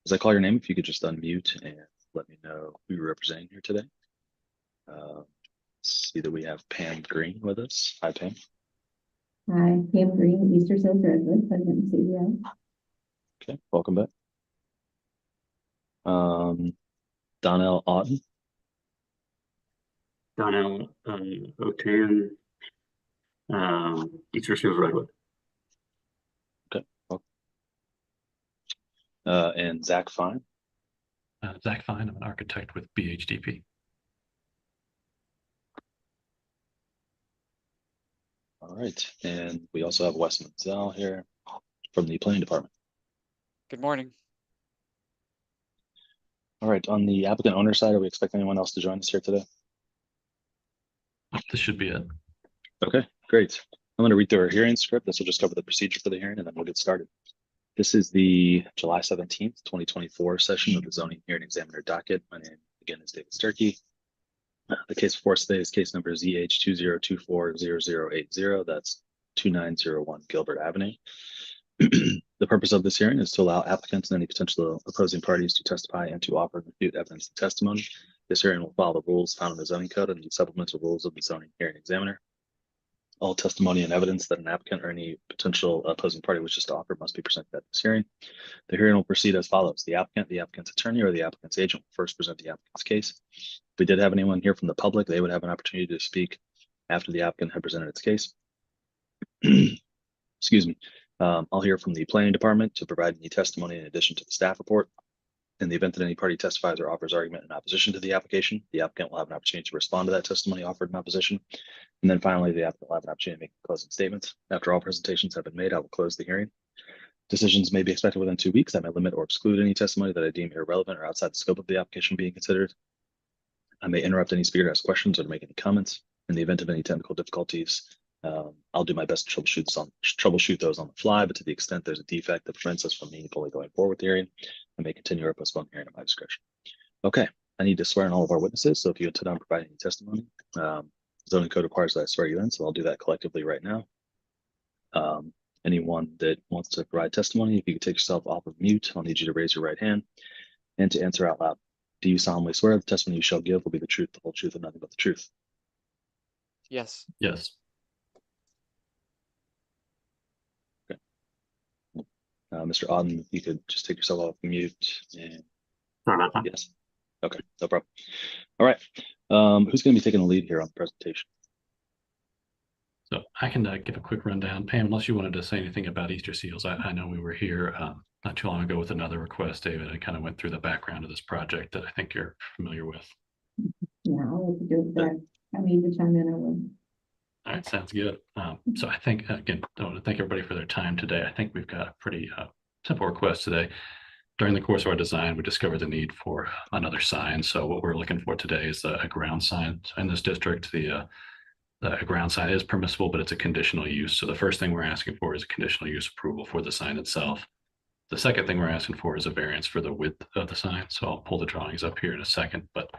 As I call your name, if you could just unmute and let me know who you're representing here today. See that we have Pam Green with us. Hi, Pam. Hi, Pam Green, Easter Sales Redwood, President and CEO. Okay, welcome back. Donnell Otten. Donnell Otan, Easter Sales Redwood. Okay. And Zach Fine. Zach Fine, I'm an architect with BHDP. All right, and we also have Wes Menzel here from the planning department. Good morning. All right, on the applicant owner side, are we expecting anyone else to join us here today? This should be it. Okay, great. I'm going to read through our hearing script. This will just cover the procedure for the hearing, and then we'll get started. This is the July 17th, 2024 session of the zoning hearing examiner docket. My name, again, is David Sturkey. The case before us today is case number ZH20240080. That's 2901 Gilbert Avenue. The purpose of this hearing is to allow applicants and any potential opposing parties to testify and to offer and refute evidence and testimony. This hearing will follow the rules found in the zoning code and the supplemental rules of the zoning hearing examiner. All testimony and evidence that an applicant or any potential opposing party wishes to offer must be presented at this hearing. The hearing will proceed as follows. The applicant, the applicant's attorney, or the applicant's agent will first present the applicant's case. If we did have anyone here from the public, they would have an opportunity to speak after the applicant had presented its case. Excuse me. I'll hear from the planning department to provide any testimony in addition to the staff report. In the event that any party testifies or offers argument in opposition to the application, the applicant will have an opportunity to respond to that testimony offered in opposition. And then finally, the applicant will have an opportunity to make closing statements. After all presentations have been made, I will close the hearing. Decisions may be expected within 2 weeks. I may limit or exclude any testimony that I deem irrelevant or outside the scope of the application being considered. I may interrupt any speaker to ask questions or to make any comments. In the event of any technical difficulties, I'll do my best to troubleshoot those on the fly, but to the extent there's a defect that prevents us from meaningfully going forward with the hearing, I may continue or postpone the hearing at my discretion. Okay, I need to swear in all of our witnesses, so if you intend on providing any testimony, zoning code requires that I swear you in, so I'll do that collectively right now. Anyone that wants to provide testimony, if you could take yourself off of mute, I'll need you to raise your right hand and to answer out loud. Do you solemnly swear the testimony you shall give will be the truth, the whole truth, and nothing but the truth? Yes. Yes. Mr. Auden, you could just take yourself off mute and Sorry about that. yes. Okay, no problem. All right. Who's going to be taking the lead here on the presentation? So I can give a quick rundown. Pam, unless you wanted to say anything about Easter seals, I know we were here not too long ago with another request, David. I kind of went through the background of this project that I think you're familiar with. Yeah, I'll do that. I need to chime in. I will. All right, sounds good. So I think, again, I want to thank everybody for their time today. I think we've got a pretty simple request today. During the course of our design, we discovered the need for another sign. So what we're looking for today is a ground sign. So in this district, the ground sign is permissible, but it's a conditional use. So the first thing we're asking for is a conditional use approval for the sign itself. The second thing we're asking for is a variance for the width of the sign. So I'll pull the drawings up here in a second, but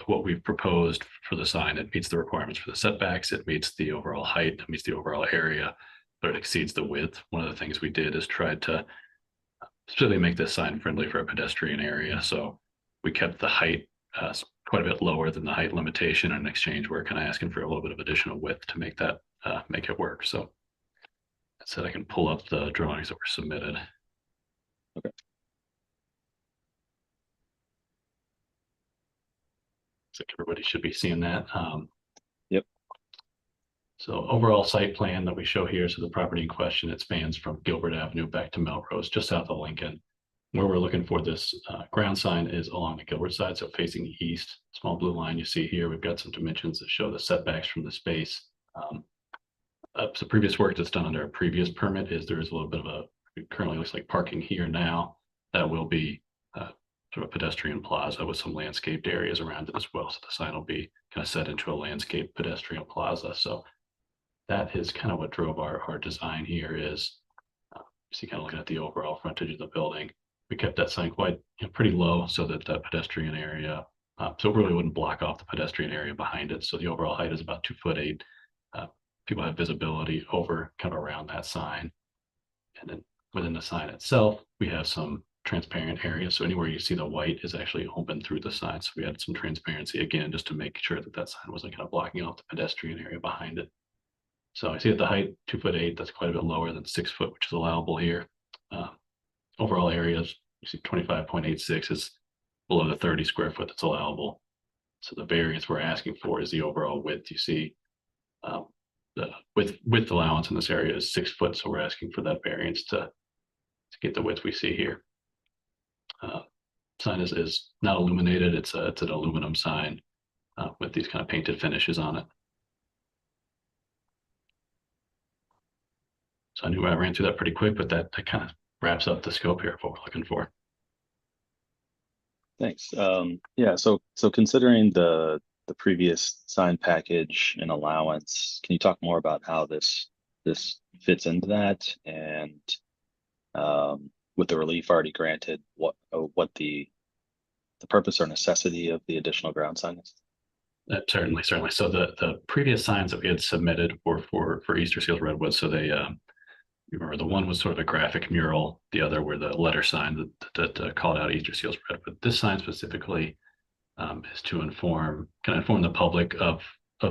what we've proposed for the sign, it meets the requirements for the setbacks, it meets the overall height, it meets the overall area, but it exceeds the width. One of the things we did is tried to specifically make this sign friendly for a pedestrian area. So we kept the height quite a bit lower than the height limitation. In exchange, we're kind of asking for a little bit of additional width to make that make it work. So that said, I can pull up the drawings that were submitted. Okay. So everybody should be seeing that. Yep. So overall site plan that we show here, so the property in question, it spans from Gilbert Avenue back to Melrose, just south of Lincoln. Where we're looking for this ground sign is along the Gilbert side, so facing the east. Small blue line you see here, we've got some dimensions that show the setbacks from the space. So previous work that's done under a previous permit is there is a little bit of a, it currently looks like parking here now. That will be sort of pedestrian plaza with some landscaped areas around it as well. So the sign will be kind of set into a landscape pedestrian plaza. So that is kind of what drove our design here is, see kind of looking at the overall frontage of the building. We kept that sign quite pretty low so that that pedestrian area, so it really wouldn't block off the pedestrian area behind it. So the overall height is about 2'8". People have visibility over kind of around that sign. And then within the sign itself, we have some transparent area. So anywhere you see the white is actually open through the sign. So we had some transparency again, just to make sure that that sign wasn't kind of blocking off the pedestrian area behind it. So I see at the height, 2'8", that's quite a bit lower than 6 foot, which is allowable here. Overall areas, you see 25.86 is below the 30 square foot that's allowable. So the variance we're asking for is the overall width. You see the width allowance in this area is 6 foot. So we're asking for that variance to get the width we see here. Sign is not illuminated. It's an aluminum sign with these kind of painted finishes on it. So I knew I ran through that pretty quick, but that kind of wraps up the scope here of what we're looking for. Thanks. Yeah, so considering the previous sign package and allowance, can you talk more about how this fits into that, and with the relief already granted, what the purpose or necessity of the additional ground sign is? Certainly. So the previous signs that we had submitted were for Easter Seals Redwood. So they you remember the one was sort of a graphic mural, the other were the letter sign that called out Easter Seals Redwood. This sign specifically is to inform the public of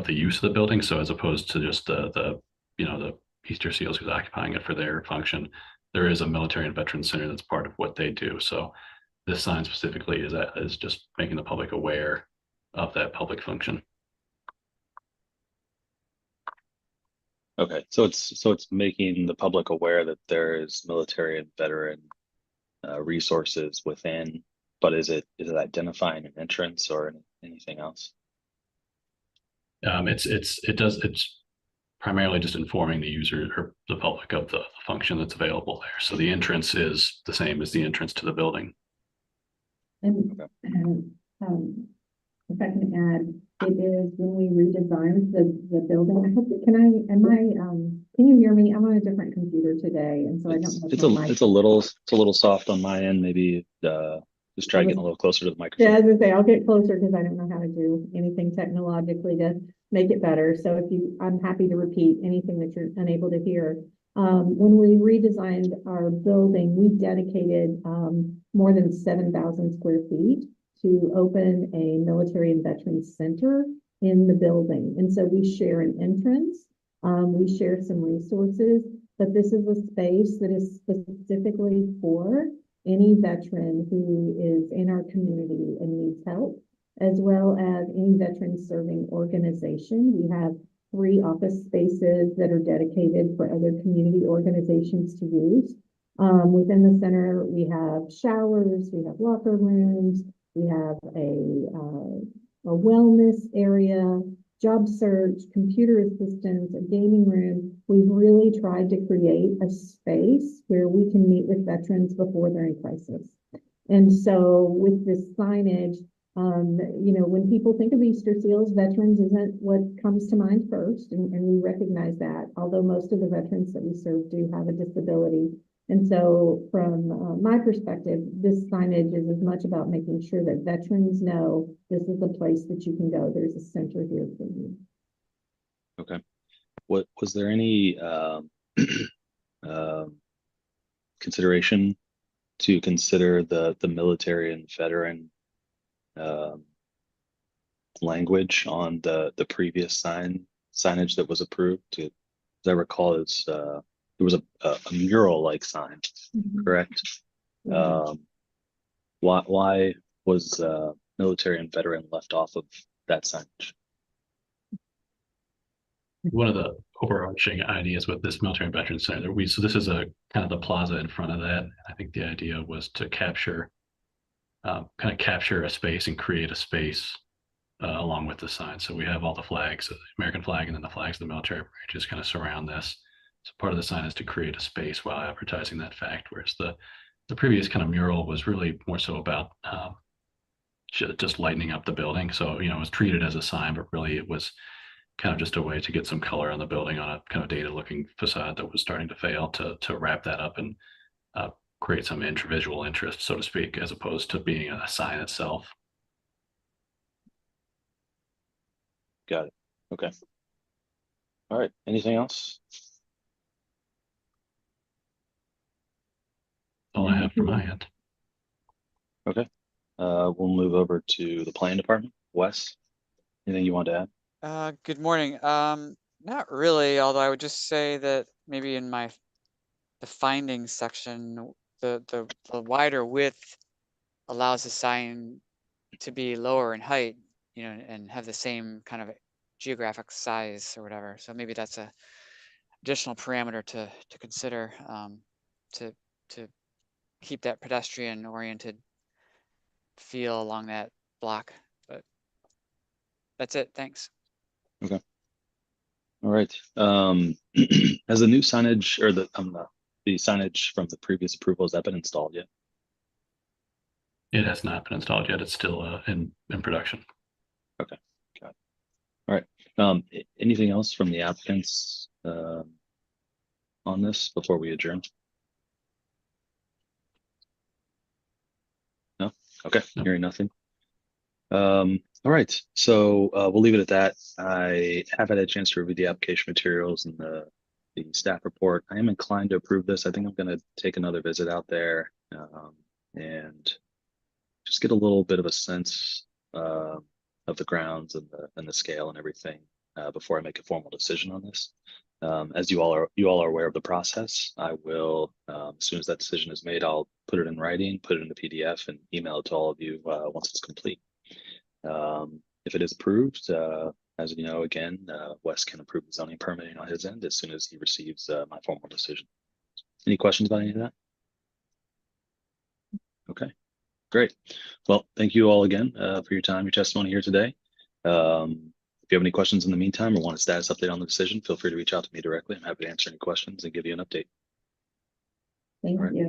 the use of the building. So as opposed to just the Easter Seals who's occupying it for their function, there is a military and veterans center that's part of what they do. So this sign specifically is just making the public aware of that public function. Okay, so it's making the public aware that there is military and veteran resources within, but is it identifying an entrance or anything else? It's primarily just informing the user or the public of the function that's available there. So the entrance is the same as the entrance to the building. And if I can add, it is when we redesigned the building. I hope, can you hear me? I'm on a different computer today, and so I don't know. It's a little soft on my end. Maybe just try getting a little closer to the microphone. Yeah, as I say, I'll get closer because I don't know how to do anything technologically to make it better. So I'm happy to repeat anything that you're unable to hear. When we redesigned our building, we dedicated more than 7,000 square feet to open a military and veterans center in the building. And so we share an entrance, we share some resources, but this is a space that is specifically for any veteran who is in our community and needs help, as well as any veteran serving organization. We have 3 office spaces that are dedicated for other community organizations to use. Within the center, we have showers, we have locker rooms, we have a wellness area, job search, computer assistance, a gaming room. We've really tried to create a space where we can meet with veterans before they're in crisis. And so with this signage, when people think of Easter Seals, veterans isn't what comes to mind first, and we recognize that, although most of the veterans that we serve do have a disability. And so from my perspective, this signage is as much about making sure that veterans know this is a place that you can go. There's a center here for you. Okay. Was there any consideration to consider the military and veteran language on the previous signage that was approved? As I recall, there was a mural like sign, correct? Yeah. Why was military and veteran left off of that signage? One of the overarching ideas with this military and veterans center, so this is a kind of the plaza in front of that. I think the idea was to capture a space and create a space along with the sign. So we have all the flags, the American flag, and then the flags of the military branches kind of surround this. So part of the sign is to create a space while advertising that fact, whereas the previous kind of mural was really more so about just lightening up the building. So, it was treated as a sign, but really it was kind of just a way to get some color on the building on a kind of dated looking facade that was starting to fail, to wrap that up and create some visual interest, so to speak, as opposed to being a sign itself. Got it. Okay. All right. Anything else? All I have from my end. We'll move over to the planning department. Wes, anything you want to add? Good morning. Not really, although I would just say that maybe in the findings section, the wider width allows the sign to be lower in height, you know, and have the same kind of geographic size or whatever. So maybe that's a additional parameter to consider, to keep that pedestrian oriented feel along that block. But that's it. Thanks. All right. Has the new signage or the signage from the previous approval, has that been installed yet? It has not been installed yet. It's still in production. Okay, got it. All right. Anything else from the applicants on this before we adjourn? No? Okay, hearing nothing. All right, so we'll leave it at that. I have had a chance to review the application materials and the staff report. I am inclined to approve this. I think I'm going to take another visit out there and just get a little bit of a sense of the grounds and the scale and everything before I make a formal decision on this. As you all are aware of the process, I will, as soon as that decision is made, I'll put it in writing, put it in the PDF, and email it to all of you once it's complete. If it is approved, as you know, again, Wes can approve the zoning permitting on his end as soon as he receives my formal decision. Any questions about any of that? Okay, great. Well, thank you all again for your time, your testimony here today. If you have any questions in the meantime or want a status update on the decision, feel free to reach out to me directly. I'm happy to answer any questions and give you an update. Thank All right. you.